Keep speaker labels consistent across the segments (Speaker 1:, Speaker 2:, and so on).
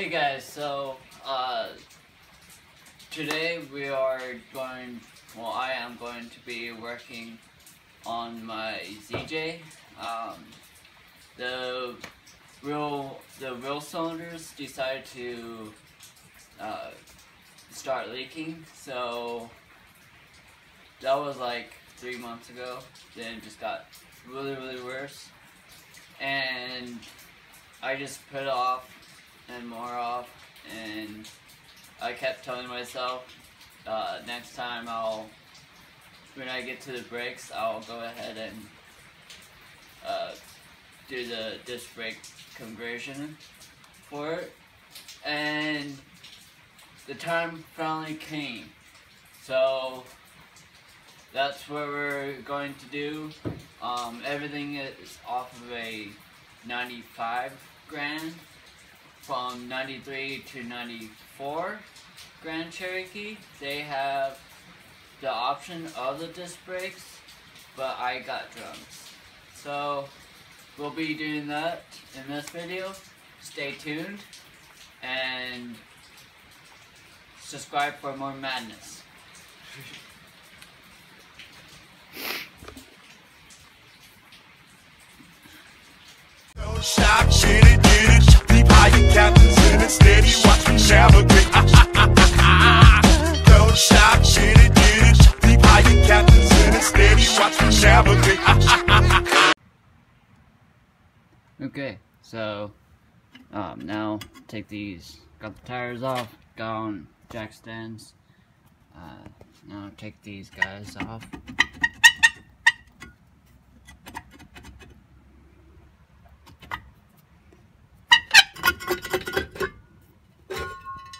Speaker 1: Hey guys, so today we are going, I am going to be working on my ZJ. The real cylinders decided to start leaking, so that was like 3 months ago. Then it just got really worse, and I just put it off and more off, and I kept telling myself next time when I get to the brakes, I'll go ahead and do the disc brake conversion for it. And the time finally came, so that's what we're going to do. Everything is off of a 95 Grand from 93 to 94 Grand Cherokee. They have the option of the disc brakes, but I got drums. So we'll be doing that in this video. Stay tuned and subscribe for more madness.
Speaker 2: Shot, shit it, did it. Deep high captains in it, steady, watch me navigate. Don't shot, shit it, did it. Deep high captains in it, steady, watch me navigate.
Speaker 1: Okay, so now take these, got the tires off, got on jack stands. Now take these guys off.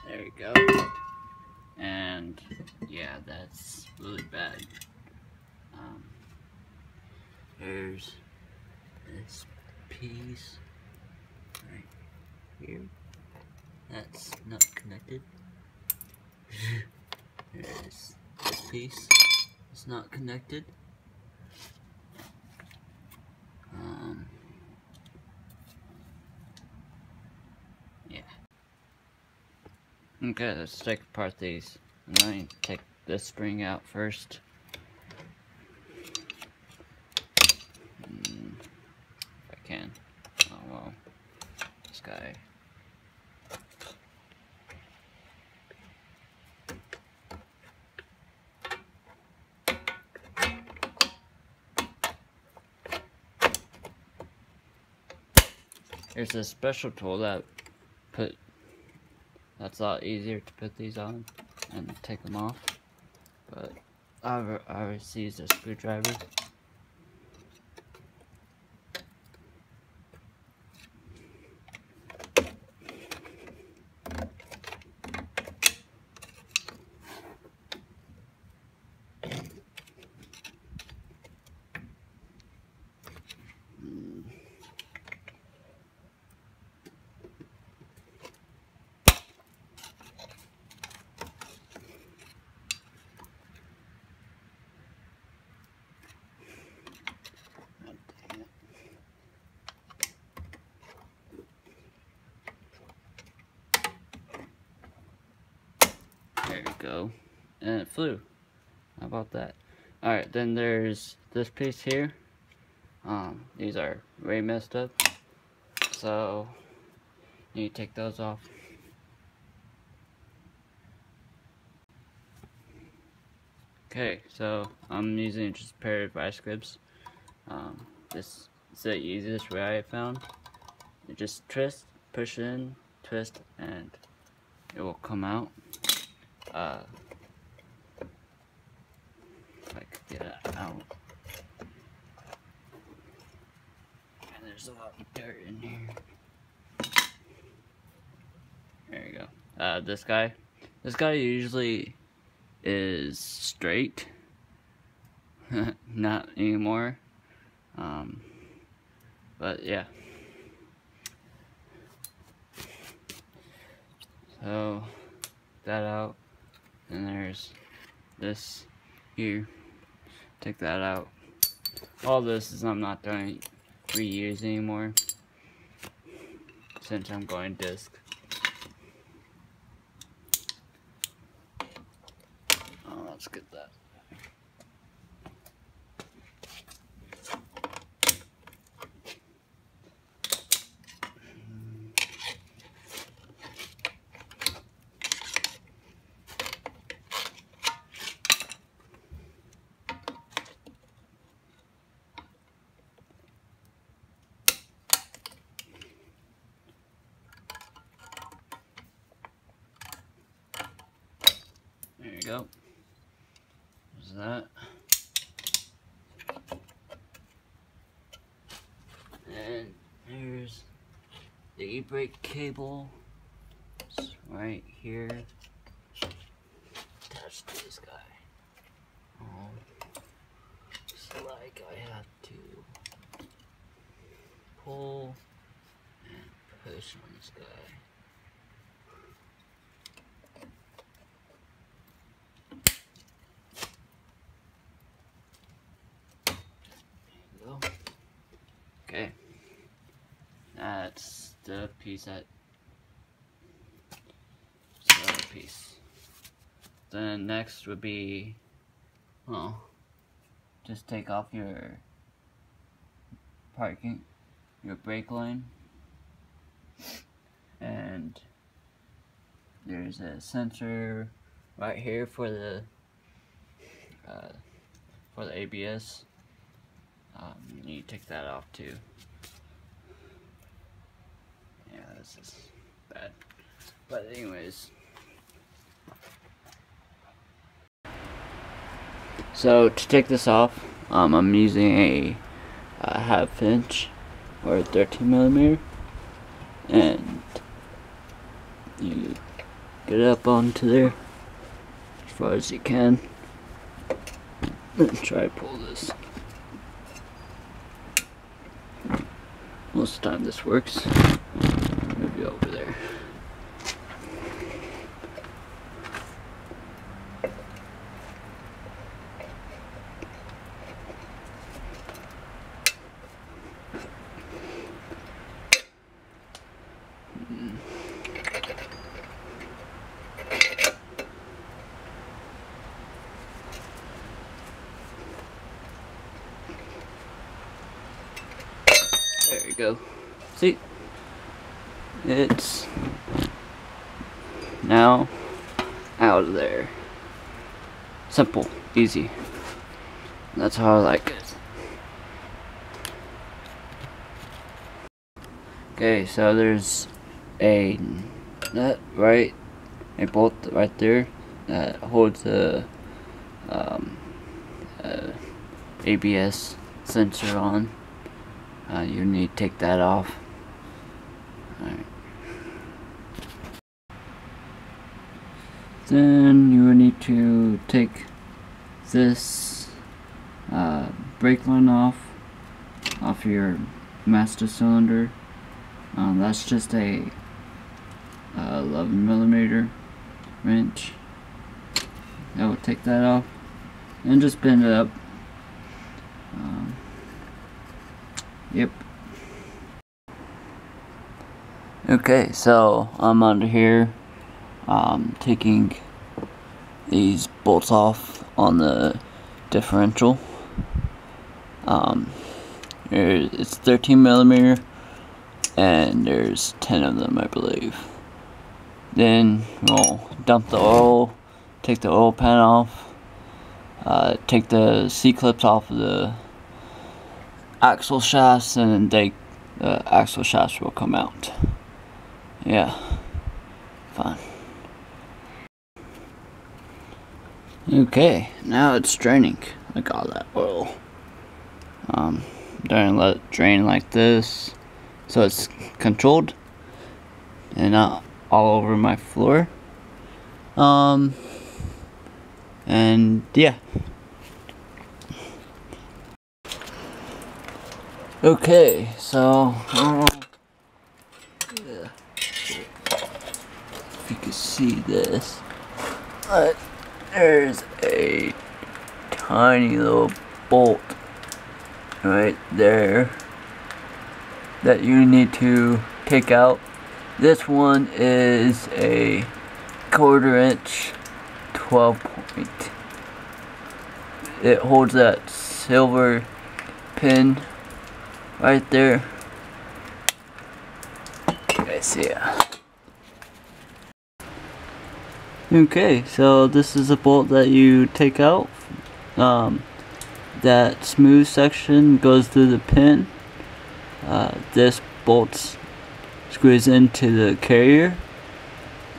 Speaker 1: There we go. And yeah, that's really bad. Here's this piece right here. That's not connected. There's this piece. It's not connected. Yeah. Okay, let's take apart these. I'm going to take this spring out first. If I can. Oh well. This guy. There's a special tool that's a lot easier to put these on and take them off, but I always use a screwdriver. There we go. And it flew. How about that? Alright, then there's this piece here. These are way messed up. So, you need to take those off. Okay, so I'm using just a pair of vice grips. This is the easiest way I found. You just twist, push in, twist, and it will come out. If I could get it out. And there's a lot of dirt in here. There you go. This guy usually is straight. Not anymore. But yeah. So that out. And there's this here. Take that out. All this is I'm not going to reuse anymore since I'm going disc. let's get that. There you go. There's that. And here's the e-brake cable. It's right here. Attached to this guy. Looks like I have to pull and push on this guy. Okay, that's the piece the other piece. Then next would be, just take off your brake line, and there's a sensor right here for the ABS. You need to take that off too. Yeah, this is bad. But anyways. So to take this off, I'm using a 1/2 inch or 13mm, and you get up onto there as far as you can, and try to pull this. Most of the time this works. Maybe over there. There you go. See? It's now out of there. Simple, easy. That's how I like it. Okay, so there's a nut a bolt right there that holds the ABS sensor on. You need to take that off. Alright. Then you will need to take this brake line off your master cylinder. That's just a 11mm wrench. I will take that off and just bend it up. Yep. Okay, so I'm under here taking these bolts off on the differential. It's 13mm and there's 10 of them, I believe. Then we'll dump the oil, take the oil pan off, take the C-clips off of the axle shafts, and then the axle shafts will come out. Yeah, fine. Okay, now it's draining. Like all that oil. Don't let it drain like this, so it's controlled and not all over my floor. And yeah. Okay, so yeah, if you can see this, but there's a tiny little bolt right there that you need to take out. This one is a 1/4 inch 12 point it holds that silver pin right there. You guys see it. Okay, so this is a bolt that you take out. That smooth section goes through the pin. This bolt screws into the carrier,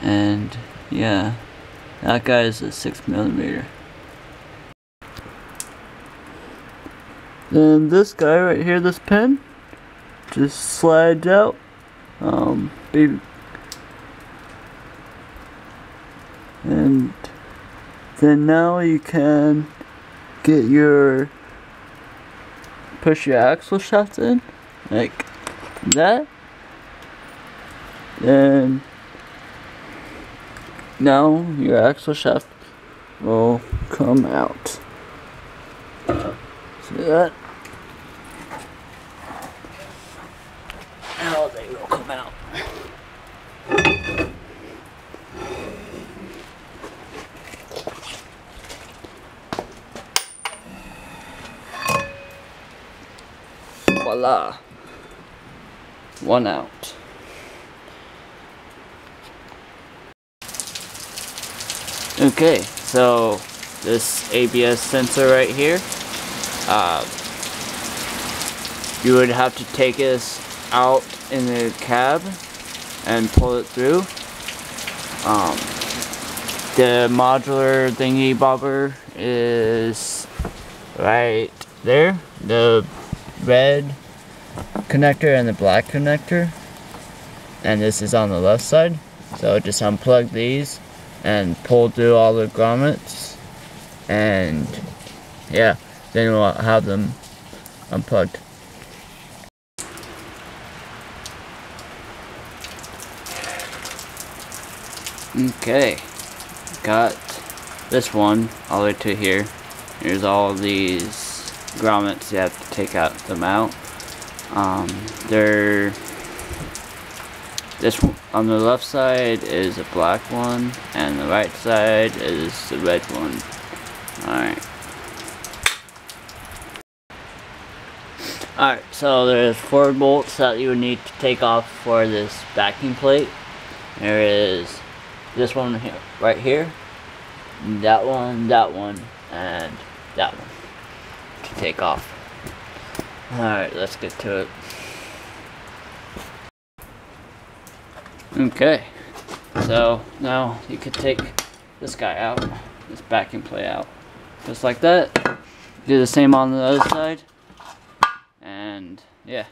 Speaker 1: and yeah, that guy is a 6mm. Then this guy right here, this pin, just slides out. And then now you can push your axle shaft in like that, and now your axle shaft will come out. See that? Now they will come out. Voila. One out. Okay, so this ABS sensor right here, you would have to take this out in the cab and pull it through. The modular thingy bobber is right there, the red connector and the black connector, and this is on the left side. So just unplug these and pull through all the grommets, and yeah, then we'll have them unplugged. Okay, got this one all the way to here. Here's all these grommets. You have to take them out. This one on the left side is a black one, and the right side is the red one. Alright. Alright, so there's 4 bolts that you would need to take off for this backing plate. There is this one here, right here, that one, and that one to take off. Alright, let's get to it. Okay, so now you could take this guy out, this backing plate out, just like that. Do the same on the other side, and yeah.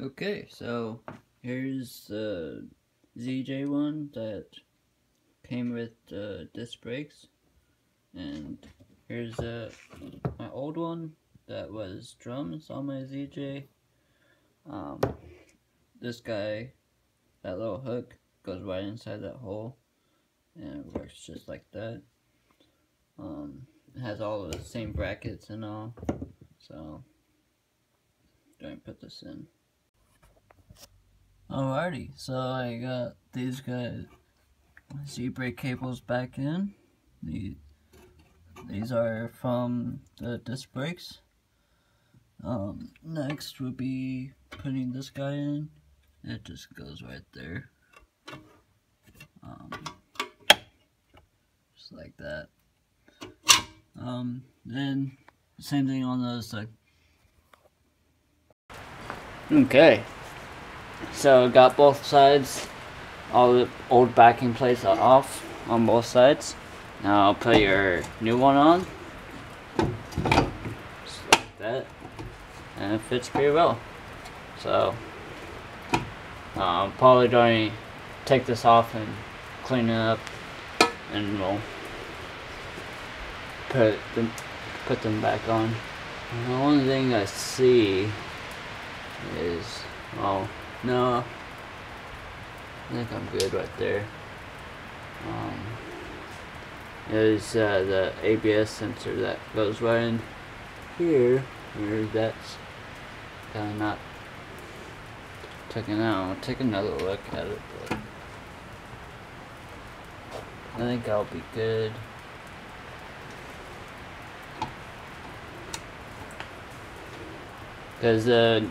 Speaker 1: Okay, so here's the ZJ one that came with disc brakes, and here's my old one that was drums on my ZJ. This guy, that little hook goes right inside that hole, and it works just like that. It has all the same brackets and all, so don't put this in. Alrighty, so I got these guys Z-brake cables back in. These are from the disc brakes. Next would be putting this guy in. It just goes right there. Just like that. Then same thing on the other side. Okay. So got both sides, all the old backing plates are off on both sides. Now I'll put your new one on, just like that, and it fits pretty well. So probably going to take this off and clean it up, and we'll put them back on. And the only thing I see is, well, no, I think I'm good right there. Is the ABS sensor that goes right in here, where that's kind of not taken out. I'll take another look at it. But I think I'll be good. Because the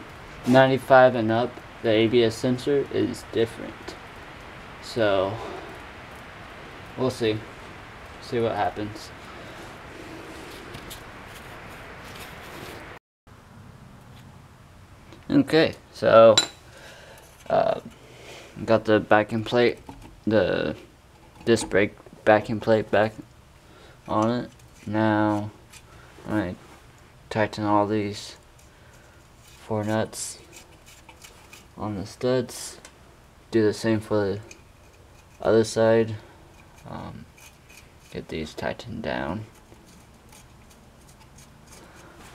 Speaker 1: 95 and up, the ABS sensor is different. So, we'll see. See what happens. Okay, so got the backing plate, the disc brake backing plate back on it. Now I tighten all these 4 nuts on the studs. Do the same for the other side. Get these tightened down.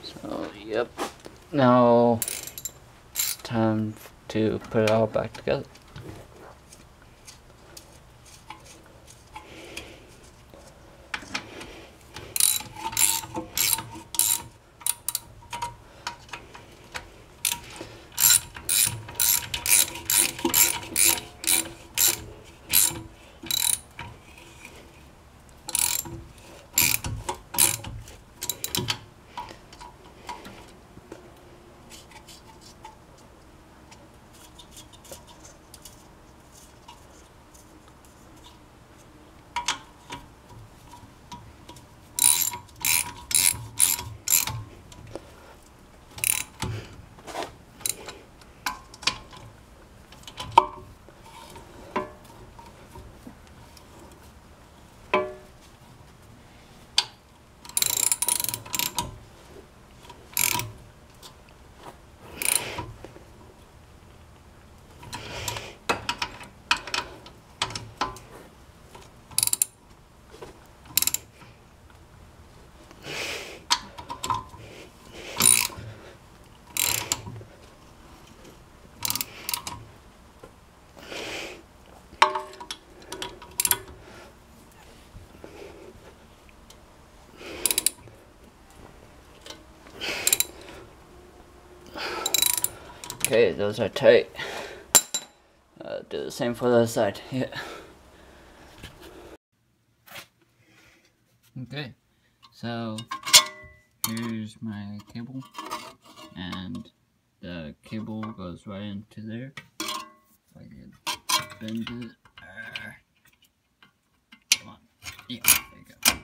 Speaker 1: So yep. Now it's time to put it all back together. Okay, those are tight. Do the same for the other side. Yeah. Okay, so here's my cable, and the cable goes right into there. If I can bend it. Come on. Yeah, there you go.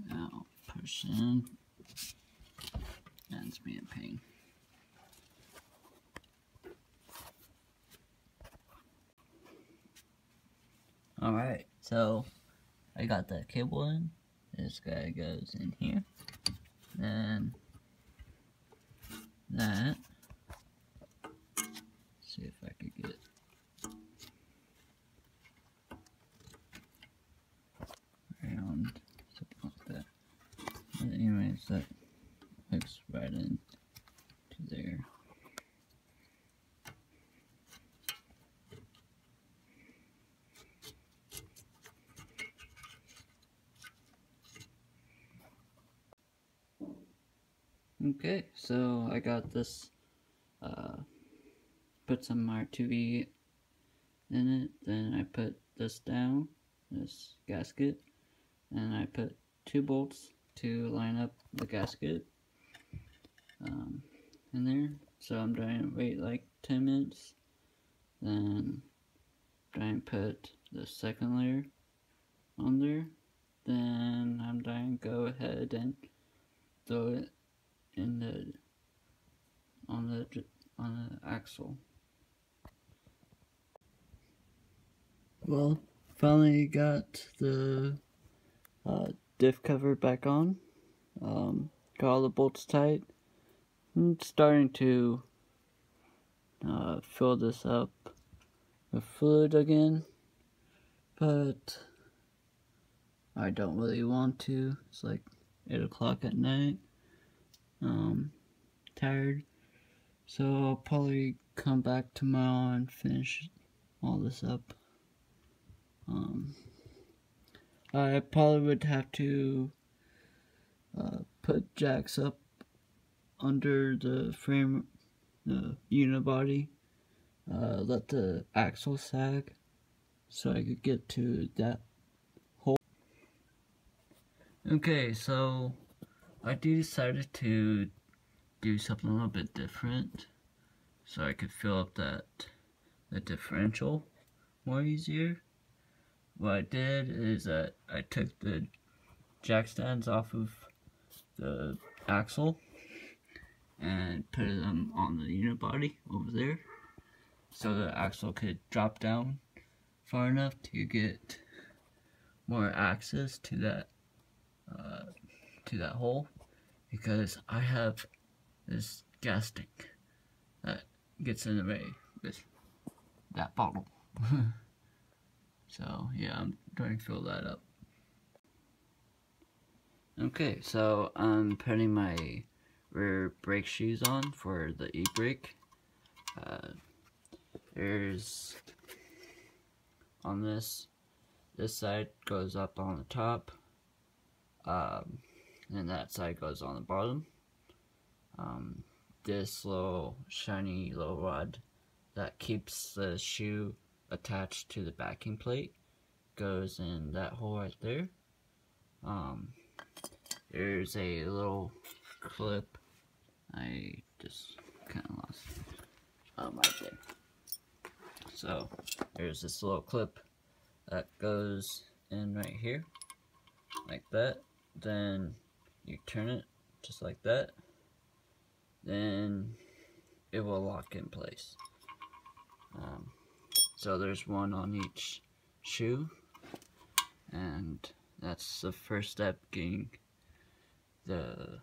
Speaker 1: Now push in. That's me in pain. Alright, so I got that cable in. This guy goes in here. Then that. See if I could get around something like that. But anyways, that hooks right in to there. Okay, so I got this, put some R2V in it, then I put this down, this gasket, and I put 2 bolts to line up the gasket in there. So I'm trying to wait like 10 minutes, then try and put the second layer on there, then I'm trying to go ahead and throw it in the on the axle. Well, finally got the diff cover back on. Got all the bolts tight. I'm starting to fill this up with fluid again, but I don't really want to. It's like 8 o'clock at night. Tired, so I'll probably come back tomorrow and finish all this up. I probably would have to put jacks up under the frame, the unibody, let the axle sag so I could get to that Okay, so I decided to do something a little bit different so I could fill up the differential more easier. What I did is that I took the jack stands off of the axle and put them on the unibody over there so the axle could drop down far enough to get more access to that hole, because I have this gas tank that gets in the way with that bottle. So yeah, I'm trying to fill that up. Okay, so I'm putting my rear brake shoes on for the e-brake. There's on this side goes up on the top, and that side goes on the bottom. This little shiny little rod that keeps the shoe attached to the backing plate goes in that hole right there. There's a little clip. I just kind of lost right there. So there's this little clip that goes in right here, like that. Then you turn it just like that. Then it will lock in place. So there's one on each shoe, and that's the first step, getting the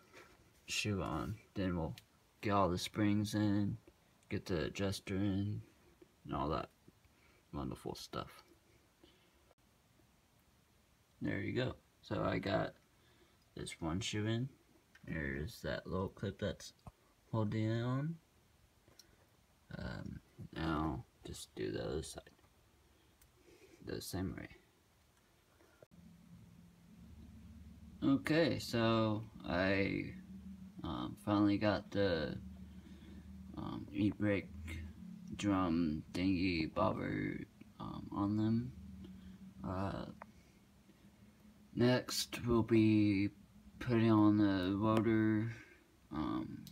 Speaker 1: shoe on. Then we'll get all the springs in, get the adjuster in, and all that wonderful stuff. There you go. So I got this one shoe in. There's that little clip that's holding it on. Now just do the other side the same way. Okay, so I finally got the e-brake drum thingy bobber on them. Next we'll be putting on the rotor. I'm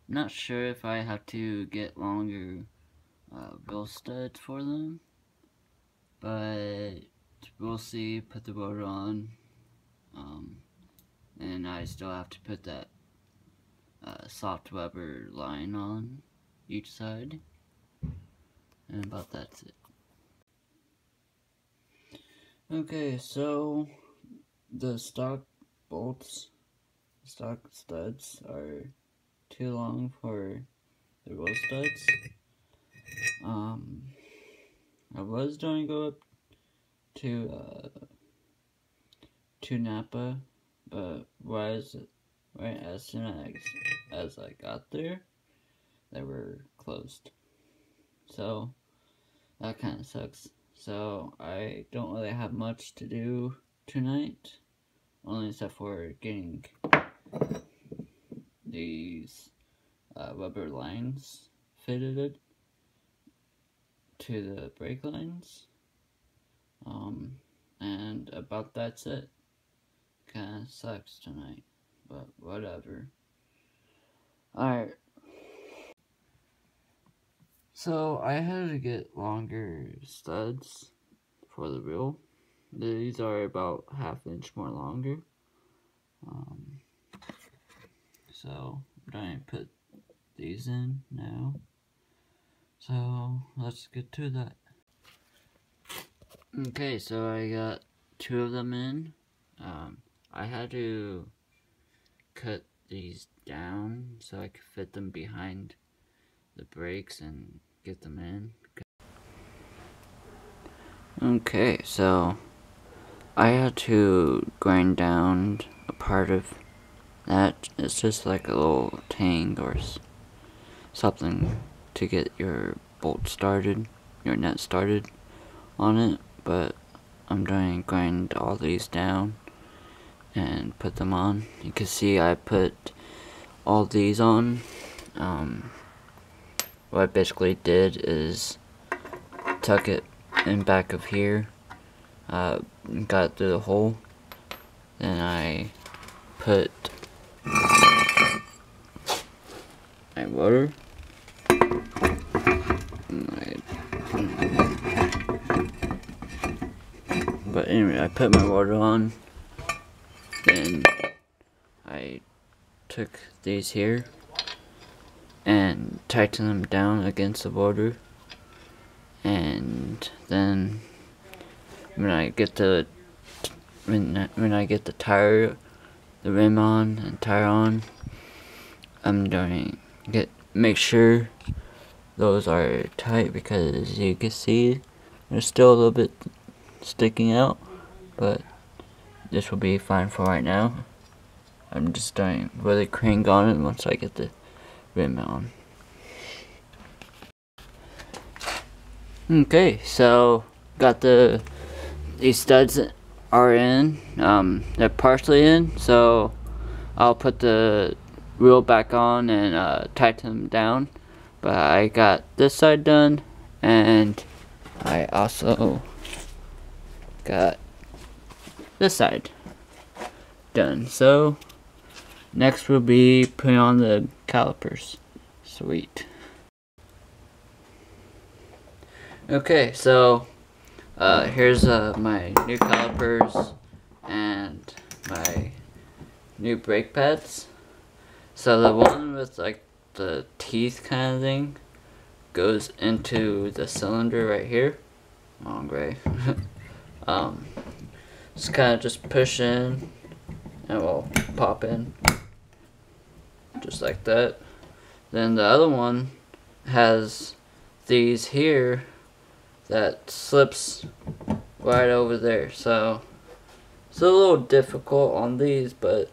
Speaker 1: not sure if I have to get longer wheel studs for them, but we'll see. Put the rotor on, and I still have to put that soft rubber line on each side, and about that's it. Okay, so the stock studs are too long for the wheel studs. I was going to go up to Napa, but right as soon as I got there, they were closed. So that kind of sucks. So I don't really have much to do tonight, only except for getting these rubber lines fitted to the brake lines, and about that's it. Kinda sucks tonight, but whatever. Alright, so I had to get longer studs for the wheel. These are about ½ inch more longer. So I'm trying to put these in now. So let's get to that. Okay, so I got 2 of them in. I had to cut these down so I could fit them behind the brakes and get them in. Okay, so I had to grind down a part of that. It's just like a little tang or something to get your bolt started, your nut started on it, but I'm trying to grind all these down and put them on. You can see I put all these on. What I basically did is tuck it in back of here, got through the hole, Then I put my water. But anyway, I put my water on. Then I took these here and tightened them down against the border. And then when I get the tire, the rim on and tire on, I'm doing make sure those are tight, because as you can see, they're still a little bit sticking out, but this will be fine for right now. I'm just doing really crank on it once I get the rim on. Okay, so got these studs are in, they're partially in, so I'll put the wheel back on and tighten them down. But I got this side done, and I also got this side done. So next will be putting on the calipers. Sweet. Okay, so here's my new calipers and my new brake pads. So the one with like the teeth kind of thing goes into the cylinder right here. Oh, gray. Just kind of just push in and we'll pop in just like that. Then the other one has these here that slips right over there, so it's a little difficult on these, but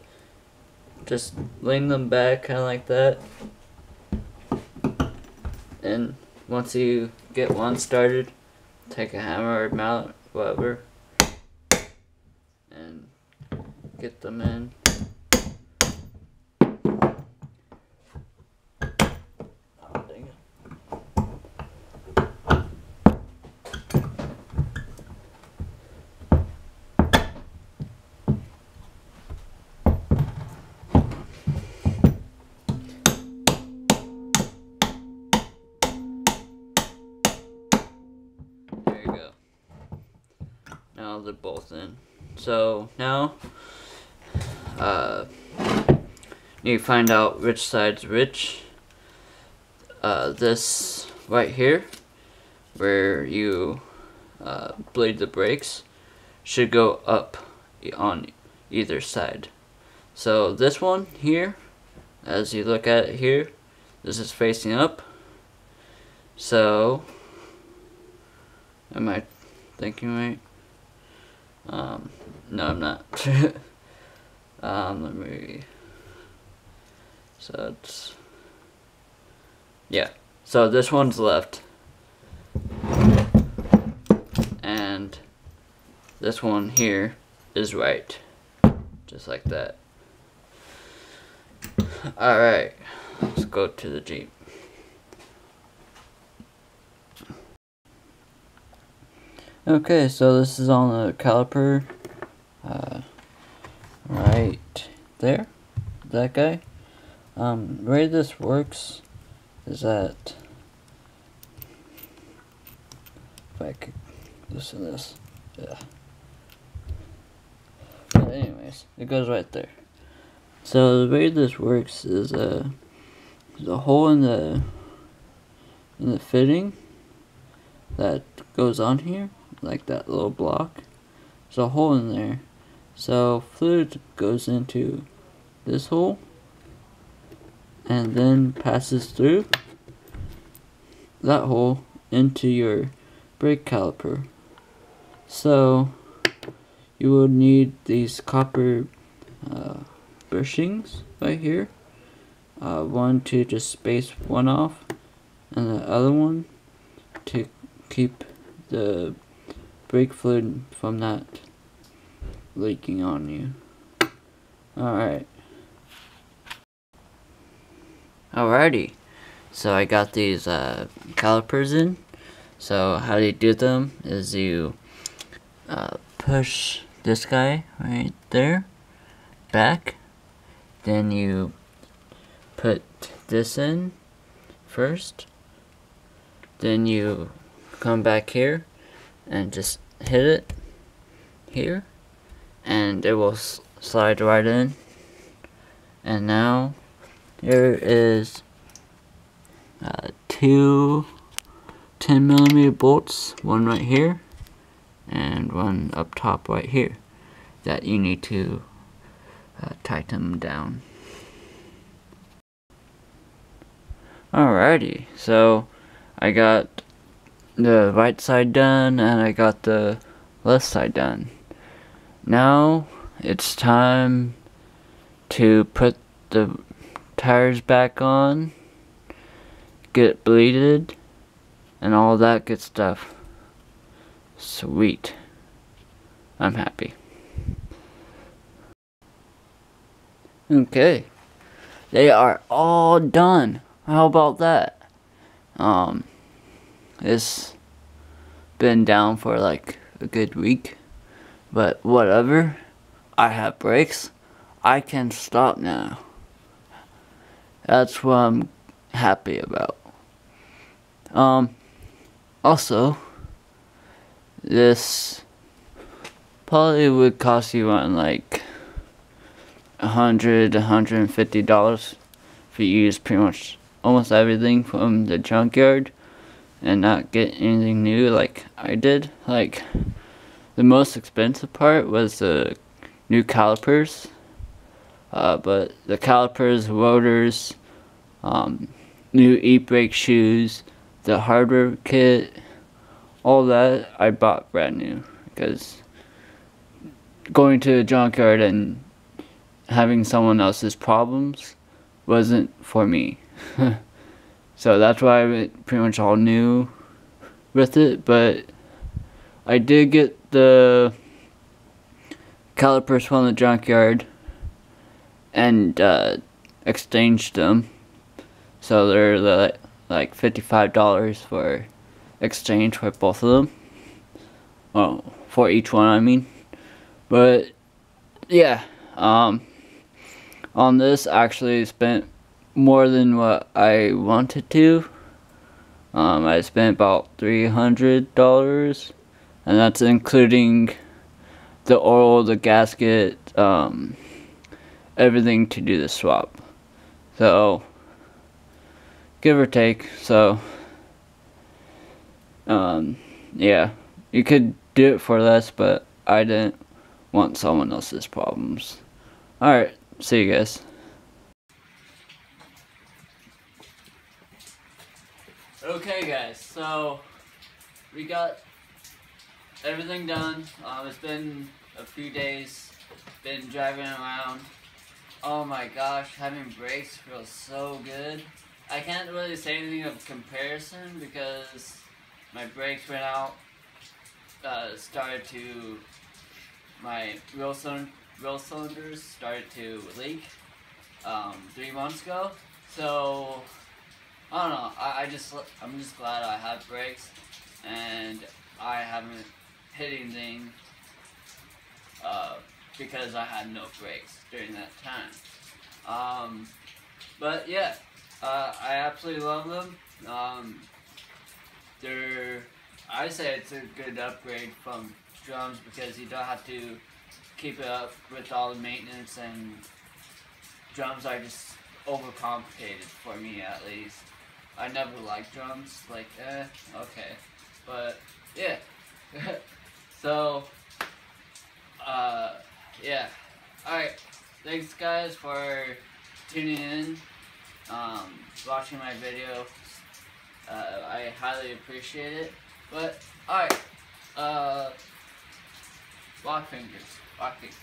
Speaker 1: just lean them back kind of like that, and once you get one started, take a hammer or mallet, whatever, and get them in. Now they're both in. So now you find out which side's which. This right here, where you bleed the brakes, should go up on either side. So this one here, as you look at it here, this is facing up. So am I thinking right? No, I'm not. Let me. So it's, yeah. So this one's left, and this one here is right, just like that. All right, let's go to the Jeep. Okay, so this is on the caliper, right there, that guy. The way this works is that, if I could loosen this, yeah. But anyways, it goes right there. So the way this works is, there's a hole in the fitting that goes on here, like that little block. There's a hole in there, so fluid goes into this hole and then passes through that hole into your brake caliper. So you will need these copper bushings right here, one to just space one off, and the other one to keep the brake fluid from not leaking on you. Alrighty, so I got these calipers in. So how you do them is you push this guy right there, back. Then you put this in first. Then you come back here and just hit it here, and it will slide right in. And now here is two 10mm bolts, one right here and one up top right here, that you need to tighten them down. Alrighty, so I got the right side done and I got the left side done. Now it's time to put the tires back on, get bleeded, and all that good stuff. Sweet. I'm happy. Okay. They are all done. How about that? It's been down for like a good week, but whatever. I have brakes. I can stop now. That's what I'm happy about. Also, this probably would cost you around like $150 if you use pretty much almost everything from the junkyard and not get anything new like I did. Like, the most expensive part was the new calipers, but the calipers, rotors, new e-brake shoes, the hardware kit, all that I bought brand new, because going to a junkyard and having someone else's problems wasn't for me. So that's why I went pretty much all new with it, but I did get the calipers from the junkyard and exchanged them, so they're like $55 for exchange for both of them. Oh, for each one, I mean. But yeah, on this I actually spent more than what I wanted to. I spent about $300, and that's including the oil, the gasket, everything to do the swap. So, give or take. So, yeah, you could do it for less, but I didn't want someone else's problems. Alright, see you guys. Okay guys, so we got everything done. It's been a few days, been driving around. Oh my gosh, having brakes feels so good. I can't really say anything of comparison because my brakes went out, my real cylinders started to leak 3 months ago. So I don't know, I'm just glad I have brakes and I haven't hit anything because I had no brakes during that time. But yeah, I absolutely love them. I say it's a good upgrade from drums because you don't have to keep it up with all the maintenance, and drums are just overcomplicated for me, at least. I never liked drums, like, okay. But, yeah. So, yeah. Alright, thanks guys for tuning in, watching my video. I highly appreciate it. But, alright, lock fingers, lock fingers.